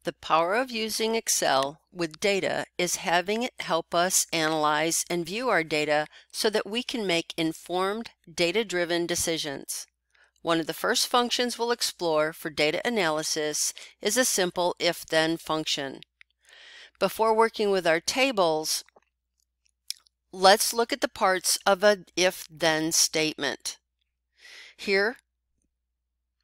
The power of using Excel with data is having it help us analyze and view our data so that we can make informed, data-driven decisions. One of the first functions we'll explore for data analysis is a simple if-then function. Before working with our tables, let's look at the parts of an if-then statement. Here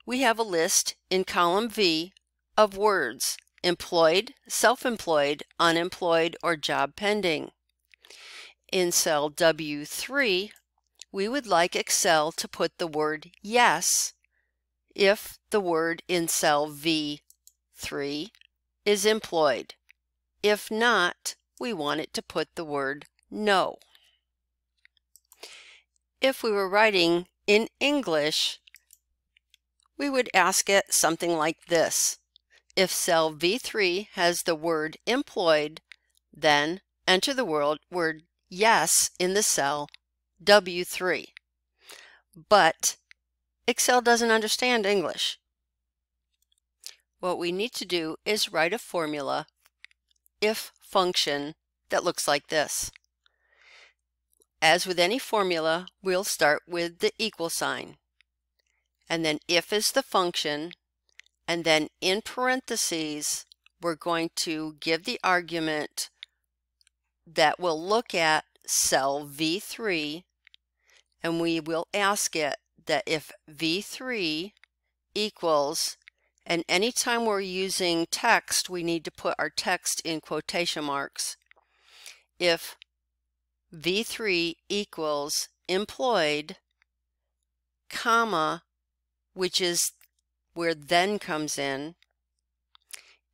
we have a list in column V of words: employed, self-employed, unemployed, or job pending. In cell W3, we would like Excel to put the word yes if the word in cell V3 is employed. If not, we want it to put the word no. If we were writing in English, we would ask it something like this. If cell V3 has the word employed, then enter the word yes in the cell W3. But Excel doesn't understand English. What we need to do is write a formula, if function, that looks like this. As with any formula, we'll start with the equal sign. And then if is the function, and then in parentheses, we're going to give the argument that we'll look at cell V3, and we will ask it that if V3 equals, and anytime we're using text, we need to put our text in quotation marks. If V3 equals employed, comma, which is where then comes in.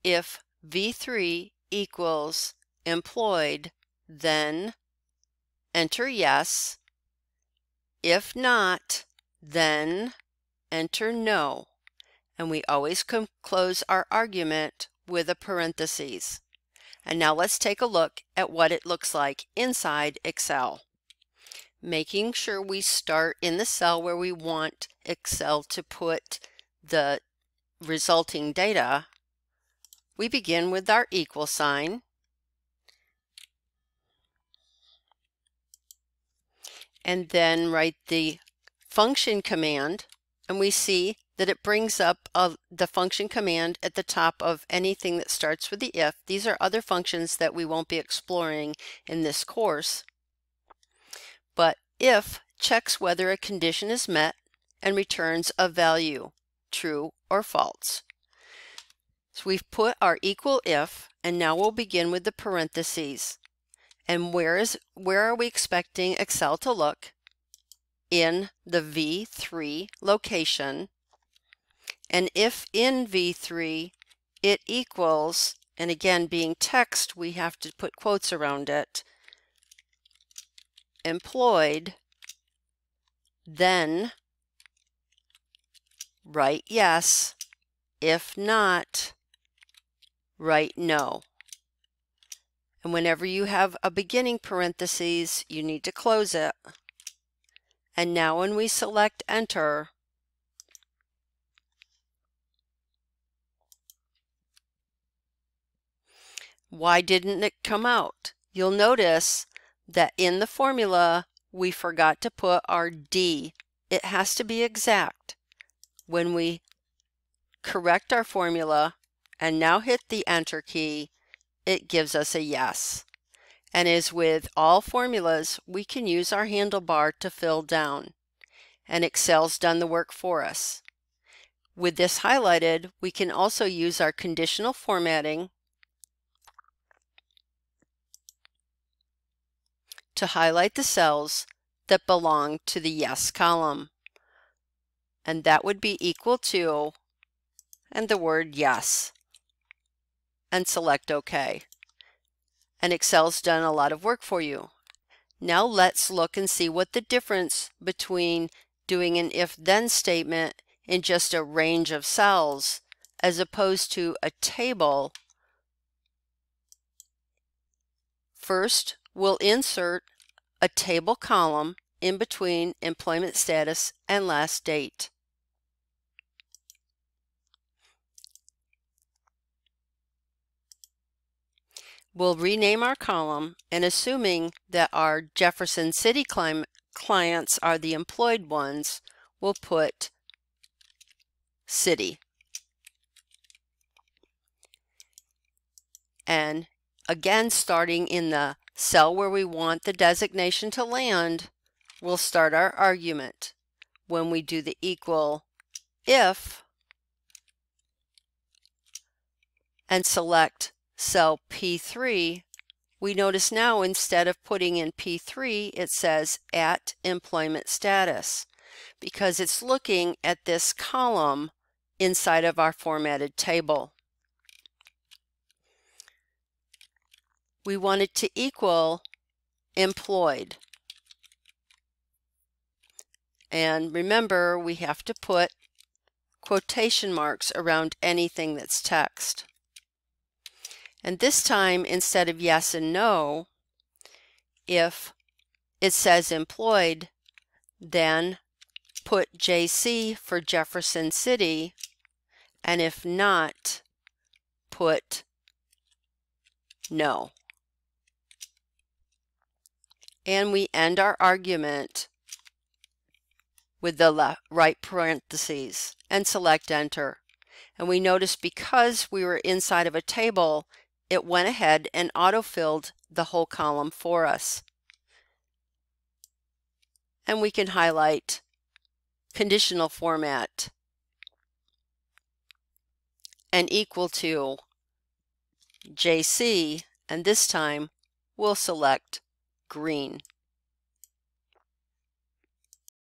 If V3 equals employed, then enter yes. If not, then enter no. And we always close our argument with a parentheses. And now let's take a look at what it looks like inside Excel. Making sure we start in the cell where we want Excel to put the resulting data, we begin with our equal sign. And then write the function command, and we see that it brings up the function command at the top of anything that starts with the if. These are other functions that we won't be exploring in this course. But if checks whether a condition is met and returns a value, true or false. So we've put our equal if, and now we'll begin with the parentheses. And where are we expecting Excel to look? In the V3 location. And if in V3 it equals, and again being text, we have to put quotes around it, employed, then write yes. If not, write no. And whenever you have a beginning parentheses, you need to close it. And now when we select enter, why didn't it come out? You'll notice that in the formula, we forgot to put our D. It has to be exact. When we correct our formula and now hit the enter key, it gives us a yes. And as with all formulas, we can use our handlebar to fill down. And Excel's done the work for us. With this highlighted, we can also use our conditional formatting to highlight the cells that belong to the yes column. And that would be equal to, and the word yes. And select OK. And Excel's done a lot of work for you. Now let's look and see what the difference between doing an if-then statement in just a range of cells as opposed to a table. First, we'll insert a table column in between employment status and last date. We'll rename our column, and assuming that our Jefferson City clients are the employed ones, we'll put City. And again, starting in the cell where we want the designation to land, we'll start our argument. When we do the equal if and select cell P3, we notice now instead of putting in P3, it says at employment status, because it's looking at this column inside of our formatted table. We want it to equal employed. And remember, we have to put quotation marks around anything that's text. And this time, instead of yes and no, if it says employed, then put JC for Jefferson City, and if not, put no. And we end our argument with the right parentheses and select enter. And we notice because we were inside of a table, it went ahead and autofilled the whole column for us. And we can highlight conditional format and equal to JC, and this time we'll select green.